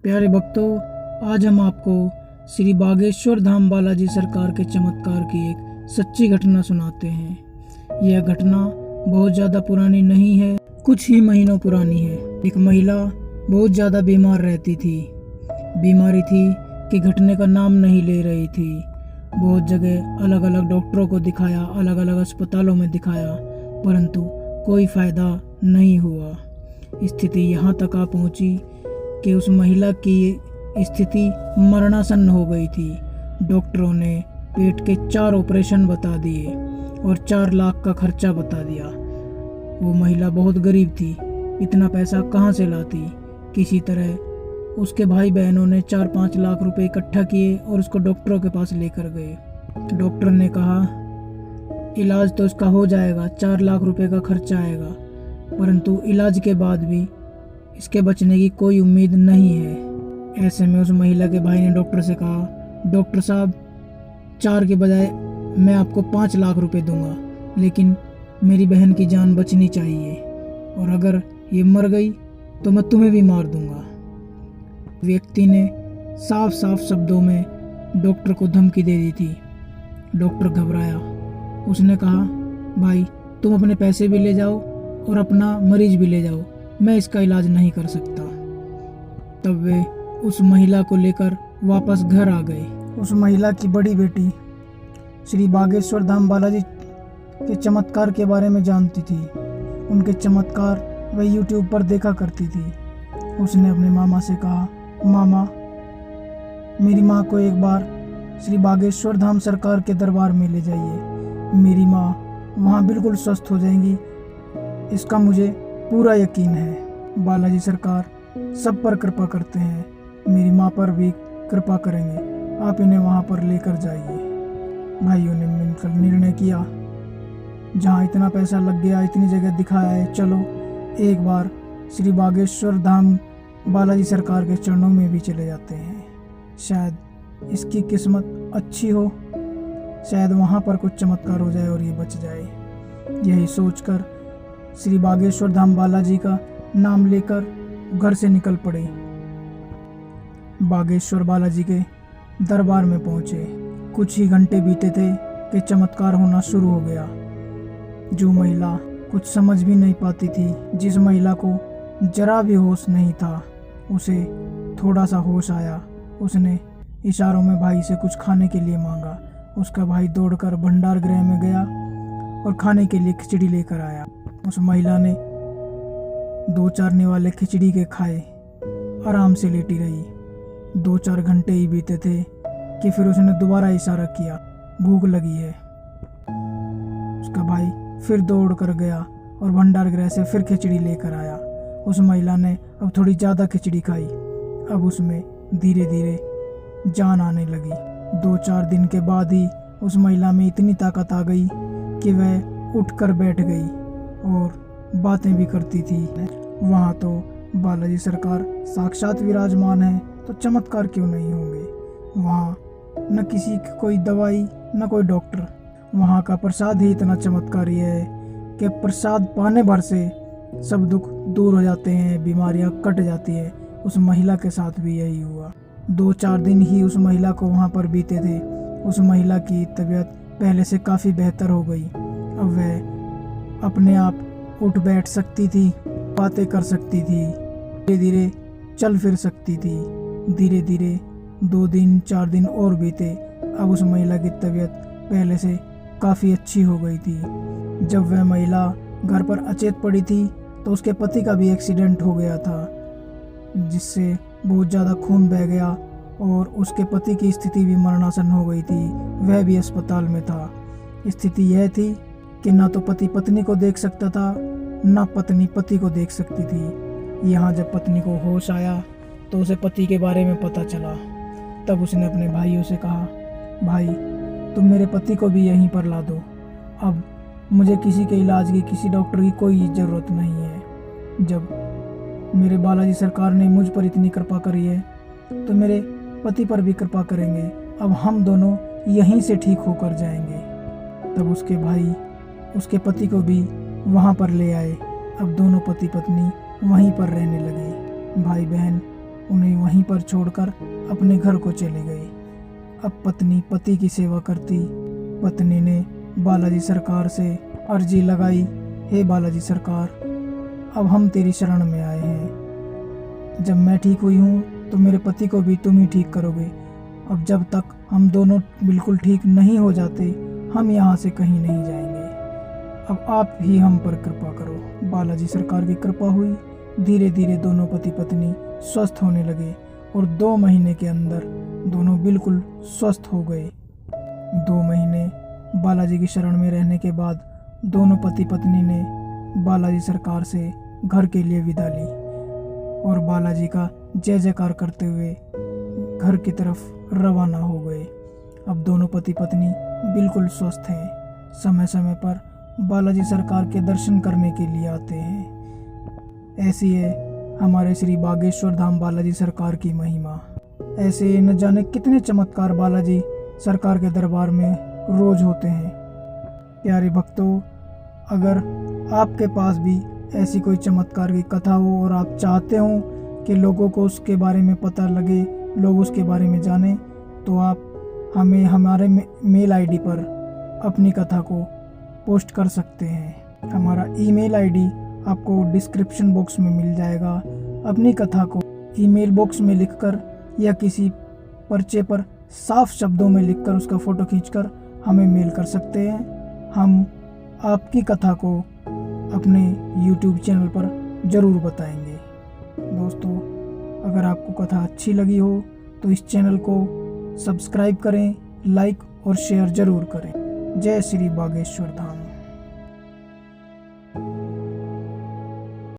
प्यारे भक्तों, आज हम आपको श्री बागेश्वर धाम बालाजी सरकार के चमत्कार की एक सच्ची घटना सुनाते हैं। यह घटना बहुत ज़्यादा पुरानी नहीं है, कुछ ही महीनों पुरानी है। एक महिला बहुत ज़्यादा बीमार रहती थी। बीमारी थी कि घटने का नाम नहीं ले रही थी। बहुत जगह अलग अलग डॉक्टरों को दिखाया, अलग अलग अस्पतालों में दिखाया, परंतु कोई फ़ायदा नहीं हुआ। स्थिति यहाँ तक आ पहुँची कि उस महिला की स्थिति मरणासन्न हो गई थी। डॉक्टरों ने पेट के 4 ऑपरेशन बता दिए और 4 लाख का खर्चा बता दिया। वो महिला बहुत गरीब थी, इतना पैसा कहाँ से लाती। किसी तरह उसके भाई बहनों ने 4-5 लाख रुपए इकट्ठा किए और उसको डॉक्टरों के पास लेकर गए। डॉक्टर ने कहा इलाज तो इसका हो जाएगा, 4 लाख रुपए का खर्चा आएगा, परंतु इलाज के बाद भी इसके बचने की कोई उम्मीद नहीं है। ऐसे में उस महिला के भाई ने डॉक्टर से कहा, डॉक्टर साहब 4 के बजाय मैं आपको 5 लाख रुपए दूंगा, लेकिन मेरी बहन की जान बचनी चाहिए, और अगर ये मर गई तो मैं तुम्हें भी मार दूंगा। व्यक्ति ने साफ साफ शब्दों में डॉक्टर को धमकी दे दी थी। डॉक्टर घबराया। उसने कहा, भाई तुम अपने पैसे भी ले जाओ और अपना मरीज भी ले जाओ, मैं इसका इलाज नहीं कर सकता। तब वे उस महिला को लेकर वापस घर आ गए। उस महिला की बड़ी बेटी श्री बागेश्वर धाम बालाजी के चमत्कार के बारे में जानती थी। उनके चमत्कार वह यूट्यूब पर देखा करती थी। उसने अपने मामा से कहा, मामा मेरी माँ को एक बार श्री बागेश्वर धाम सरकार के दरबार में ले जाइए, मेरी माँ वहाँ बिल्कुल स्वस्थ हो जाएंगी, इसका मुझे पूरा यकीन है। बालाजी सरकार सब पर कृपा करते हैं, मेरी माँ पर भी कृपा करेंगे, आप इन्हें वहाँ पर लेकर जाइए। भाइयों ने मिलकर निर्णय किया, जहाँ इतना पैसा लग गया, इतनी जगह दिखाया है, चलो एक बार श्री बागेश्वर धाम बालाजी सरकार के चरणों में भी चले जाते हैं। शायद इसकी किस्मत अच्छी हो, शायद वहाँ पर कुछ चमत्कार हो जाए और ये बच जाए। यही सोचकर श्री बागेश्वर धाम बालाजी का नाम लेकर घर से निकल पड़े। बागेश्वर बालाजी के दरबार में पहुंचे। कुछ ही घंटे बीते थे कि चमत्कार होना शुरू हो गया। जो महिला कुछ समझ भी नहीं पाती थी, जिस महिला को जरा भी होश नहीं था, उसे थोड़ा सा होश आया। उसने इशारों में भाई से कुछ खाने के लिए मांगा। उसका भाई दौड़कर भंडार गृह में गया और खाने के लिए खिचड़ी लेकर आया। उस महिला ने 2-4 निवाले खिचड़ी के खाए, आराम से लेटी रही। 2-4 घंटे ही बीते थे कि फिर उसने दोबारा इशारा किया, भूख लगी है। उसका भाई फिर दौड़ कर गया और भंडार गृह से फिर खिचड़ी लेकर आया। उस महिला ने अब थोड़ी ज़्यादा खिचड़ी खाई। अब उसमें धीरे धीरे जान आने लगी। 2-4 दिन के बाद ही उस महिला में इतनी ताकत आ गई कि वह उठकर बैठ गई और बातें भी करती थी। वहाँ तो बालाजी सरकार साक्षात विराजमान है, तो चमत्कार क्यों नहीं होंगे। वहाँ न किसी की कोई दवाई, न कोई डॉक्टर, वहाँ का प्रसाद ही इतना चमत्कारी है कि प्रसाद पाने भर से सब दुख दूर हो जाते हैं, बीमारियाँ कट जाती है। उस महिला के साथ भी यही हुआ। 2-4 दिन ही उस महिला को वहाँ पर बीते थे। उस महिला की तबीयत पहले से काफ़ी बेहतर हो गई। अब वह अपने आप उठ बैठ सकती थी, बातें कर सकती थी, धीरे धीरे चल फिर सकती थी। धीरे धीरे 2 दिन 4 दिन और बीते। अब उस महिला की तबीयत पहले से काफ़ी अच्छी हो गई थी। जब वह महिला घर पर अचेत पड़ी थी तो उसके पति का भी एक्सीडेंट हो गया था, जिससे बहुत ज़्यादा खून बह गया और उसके पति की स्थिति भी मरणासन्न हो गई थी। वह भी अस्पताल में था। स्थिति यह थी कि ना तो पति पत्नी को देख सकता था, ना पत्नी पति को देख सकती थी। यहाँ जब पत्नी को होश आया तो उसे पति के बारे में पता चला। तब उसने अपने भाइयों से कहा, भाई तुम मेरे पति को भी यहीं पर ला दो, अब मुझे किसी के इलाज की, किसी डॉक्टर की कोई ज़रूरत नहीं है। जब मेरे बालाजी सरकार ने मुझ पर इतनी कृपा करी है तो मेरे पति पर भी कृपा करेंगे। अब हम दोनों यहीं से ठीक होकर जाएंगे। तब उसके भाई उसके पति को भी वहाँ पर ले आए। अब दोनों पति पत्नी वहीं पर रहने लगे। भाई बहन उन्हें वहीं पर छोड़कर अपने घर को चली गई। अब पत्नी पति की सेवा करती। पत्नी ने बालाजी सरकार से अर्जी लगाई, हे बालाजी सरकार, अब हम तेरी शरण में आए हैं। जब मैं ठीक हुई हूँ तो मेरे पति को भी तुम ही ठीक करोगे। अब जब तक हम दोनों बिल्कुल ठीक नहीं हो जाते, हम यहाँ से कहीं नहीं जाएंगे। अब आप ही हम पर कृपा करो। बालाजी सरकार की कृपा हुई। धीरे धीरे दोनों पति पत्नी स्वस्थ होने लगे और 2 महीने के अंदर दोनों बिल्कुल स्वस्थ हो गए। 2 महीने बालाजी की शरण में रहने के बाद दोनों पति पत्नी ने बालाजी सरकार से घर के लिए विदा ली और बालाजी का जय जयकार करते हुए घर की तरफ रवाना हो गए। अब दोनों पति पत्नी बिल्कुल स्वस्थ हैं। समय समय पर बालाजी सरकार के दर्शन करने के लिए आते हैं। ऐसी है हमारे श्री बागेश्वर धाम बालाजी सरकार की महिमा। ऐसे न जाने कितने चमत्कार बालाजी सरकार के दरबार में रोज होते हैं। प्यारे भक्तों, अगर आपके पास भी ऐसी कोई चमत्कार की कथा हो और आप चाहते हो कि लोगों को उसके बारे में पता लगे, लोग उसके बारे में जाने, तो आप हमें हमारे मेल आईडी पर अपनी कथा को पोस्ट कर सकते हैं। हमारा ईमेल आईडी आपको डिस्क्रिप्शन बॉक्स में मिल जाएगा। अपनी कथा को ईमेल बॉक्स में लिखकर या किसी पर्चे पर साफ शब्दों में लिखकर उसका फ़ोटो खींचकर हमें मेल कर सकते हैं। हम आपकी कथा को अपने YouTube चैनल पर ज़रूर बताएंगे। दोस्तों, अगर आपको कथा अच्छी लगी हो तो इस चैनल को सब्सक्राइब करें, लाइक और शेयर ज़रूर करें। जय श्री बागेश्वर धाम।